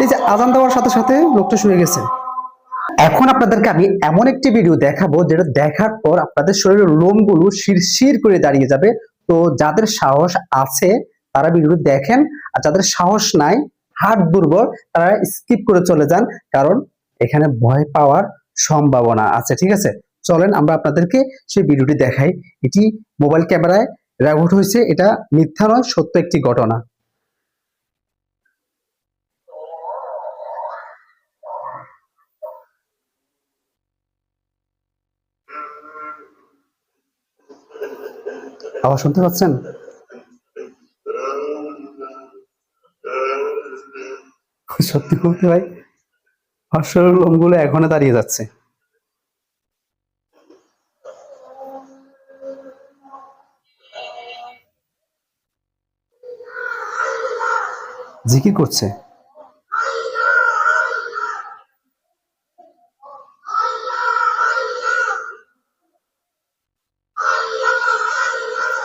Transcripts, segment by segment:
এই যে আজান দেওয়ার সাথে সাথে লোকটা শুয়ে গেছে। এখন আপনাদেরকে আমি এমন একটি ভিডিও দেখাবো যেটা দেখার পর আপনাদের শরীরের লোমগুলো শিরশির করে দাঁড়িয়ে যাবে। তো যাদের সাহস আছে তারা ভিডিওটি দেখেন, আর যাদের সাহস নাই, হার্ট দুর্বল, তারা স্কিপ করে চলে যান, কারণ এখানে ভয় পাওয়ার সম্ভাবনা আছে। ঠিক আছে, চলেন আমরা আপনাদেরকে সেই ভিডিওটি দেখাই। এটি মোবাইল ক্যামেরায় রেকর্ড হয়েছে, এটা মিথ্যা নয়, সত্য একটি ঘটনা। আওয়াজ শুনতে পাচ্ছেন? সত্যি বলতে ভাই, হাস্যের লোমগুলো এখনো দাঁড়িয়ে যাচ্ছে। জিকির করছে।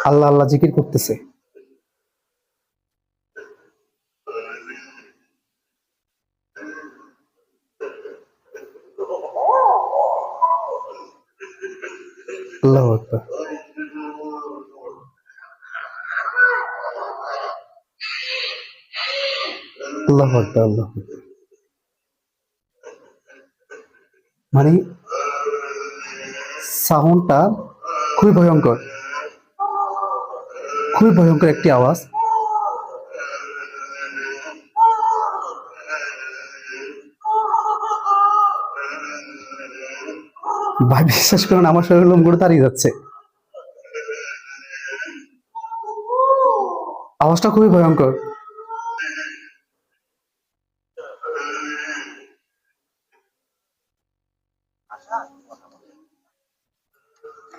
আল্লাহ আল্লাহ জিকির করতেছে। আল্লাহু আকবার। আল্লাহু আকবার, আল্লাহু আকবার। মানে সাউন্ডটা খুবই ভয়ঙ্কর, খুবই ভয়ঙ্কর একটি আওয়াজ। ভাই বিশ্বাস করেন, আমার শরীরের লোমগুলো দাঁড়িয়ে যাচ্ছে। আওয়াজটা খুবই ভয়ঙ্কর।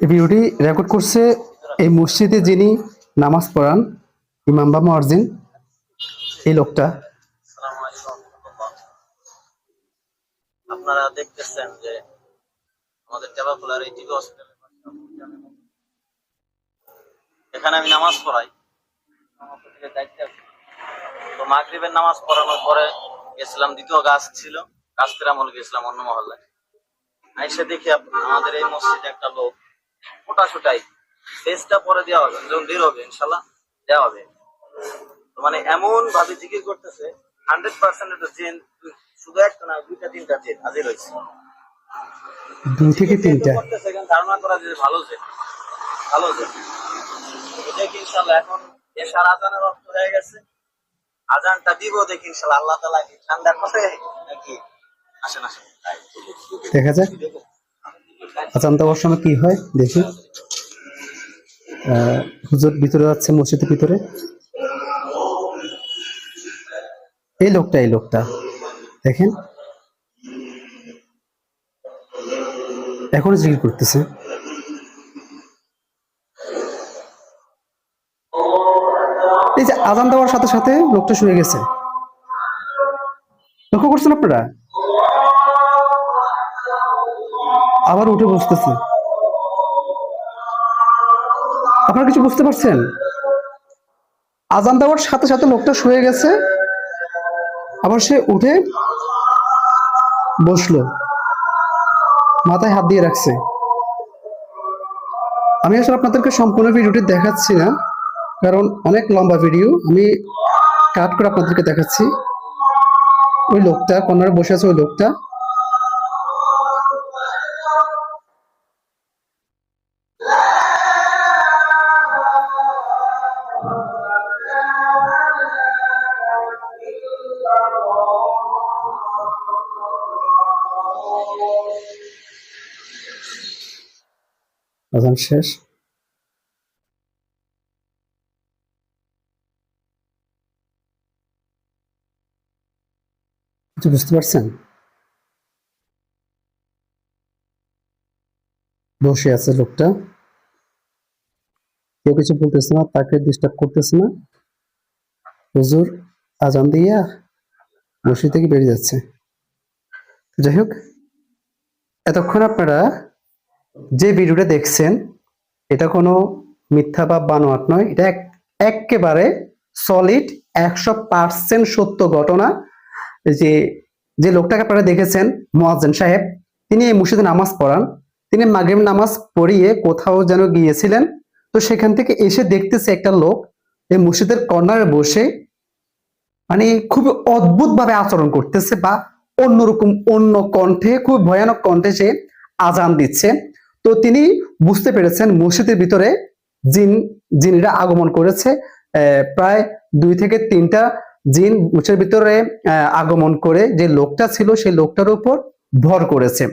এই ভিডিওটি রেকর্ড করছে এই মসজিদে যিনি নামাজ পড়ান, ইমাম বা মুয়াজ্জিন, এই লোকটা। আপনারা দেখতেছেন যে আমাদের টেবাখোলার এই টিবি হসপিটালের এখানে আমি নামাজ পড়াই, তো মাগরিবের নামাজ পড়ানোর পরে গেছিলাম, দ্বিতীয় গাছ ছিল, গাছ পেরামল গেছিলাম অন্য মহল্লায়। আইসে দেখি আমাদের এই মসজিদে একটা লোক ফোটা ছুটাই ফেসটা পরে দেওয়া হবে, যখন বের হবে ইনশাল্লাহ দেওয়া হবে। তো মানে এমন ভাবে জিকির করতেছে 100% এটা জিন, শুধু একটা না, দুইটা তিনটা জিন হাজির হয়েছে। 2 থেকে 3টা করতেছে, ধারণা করা যে ভালো যে ভালো যে দেখি ইনশাল্লাহ এখন এশার আজানের অর্থ হয়ে গেছে। আজানটা দিব দেখি ইনশাল্লাহ আল্লাহ তাআলা কি ঠান্ডা করে নাকি। আসেন আসেন দেখা যাক আজান দেওয়ার সময় কি হয়, দেখি। হুজুর ভিতরে যাচ্ছে, মসজিদের ভিতরে। এই লোকটা দেখেন এখনো জিকির করতেছে। এই যে আজান দেওয়ার সাথে সাথে লোকটা শুয়ে গেছে, লক্ষ্য করছেন আপনারা? আবার উঠে বসতেছে। আপনারা কিছু বুঝতে পারছেন? আজান দেওয়ার সাথে সাথে লোকটা শুয়ে গেছে, আবার সে উঠে বসলো, মাথায় হাত দিয়ে রাখছে। আমি আসলে আপনাদেরকে সম্পূর্ণ ভিডিওটি দেখাচ্ছি না, কারণ অনেক লম্বা ভিডিও, আমি কাট করে আপনাদেরকে দেখাচ্ছি। ওই লোকটা কর্নারে বসে আছে, ওই লোকটা আজান শেষ। কিছু বুঝতে পারছেন? বসে আছে লোকটা, কেউ কিছু বলতেছে না, তাকে ডিস্টার্ব করতেছে না। হুজুর আজান দিয়া মসজিদ থেকে বেরিয়ে যাচ্ছে। যাই হোক, এতক্ষণ আপনারা যে ভিডিওটা দেখছেন এটা কোনো মিথ্যা বা বানোয়াট নয়, এটা একেবারে সলিড 100% সত্য ঘটনা। যে যে লোকটাকে আপনারা দেখেছেন মুয়াজ্জিন সাহেব, তিনি এই মসজিদে নামাজ পড়ান। তিনি মাগরিব নামাজ পড়িয়ে কোথাও যেন গিয়েছিলেন, তো সেখান থেকে এসে দেখতেছে একটা লোক এই মসজিদের কর্নারে বসে মানে খুব অদ্ভুত ভাবে আচরণ করতেছে, বা অন্যরকম অন্য কণ্ঠে, খুব ভয়ানক কণ্ঠে সে আজান দিচ্ছে। তো তিনি বুঝতে পেরেছেন মসজিদের ভিতরে জিনরা আগমন করেছে। প্রায় 2 থেকে 3টা জিন মসজিদের ভিতরে আগমন করে যে লোকটা ছিল সেই লোকটার উপর ভর করেছে।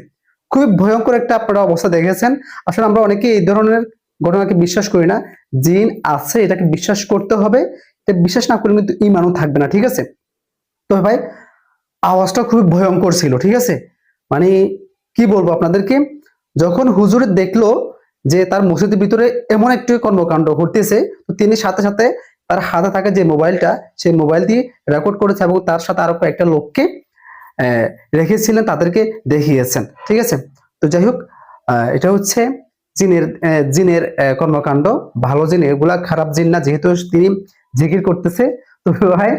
খুবই ভয়ঙ্কর একটা আপনারা অবস্থা দেখেছেন। আসলে আমরা অনেকে এই ধরনের ঘটনাকে বিশ্বাস করি না। জিন আছে এটাকে বিশ্বাস করতে হবে, এটা বিশ্বাস না করলে কিন্তু ঈমানও থাকবে না, ঠিক আছে? তো ভাই আওয়াজটা খুবই ভয়ঙ্কর ছিল, ঠিক আছে? মানে কি বলবো আপনাদেরকে, যখন হুজুর দেখলো যে তার মসজিদের ভিতরে এমন একটি কর্মকাণ্ড ঘটতেছে, তো তিনি সাথে সাথে তার হাতে থাকা যে মোবাইলটা, সেই মোবাইল দিয়ে রেকর্ড করেছে এবং তার সাথে আরো কয়েকটা লোককে রেখেছিলেন, তাদেরকে দেখিয়েছেন, ঠিক আছে? তো যাই হোক, এটা হচ্ছে জিনের কর্মকাণ্ড। ভালো জিন, এগুলা খারাপ জিন না, যেহেতু তিনি জিকির করতেছে। তো ভাই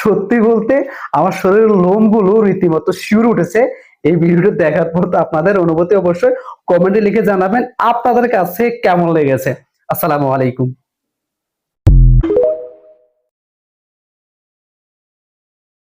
সত্যি বলতে আমার শরীরের লোমগুলো রীতিমতো শিউরে উঠেছে এই ভিডিওটা দেখার পর। তো আপনাদের অনুভূতি অবশ্যই কমেন্টে লিখে জানাবেন আপনাদের কাছে কেমন লেগেছে। আসসালামু আলাইকুম।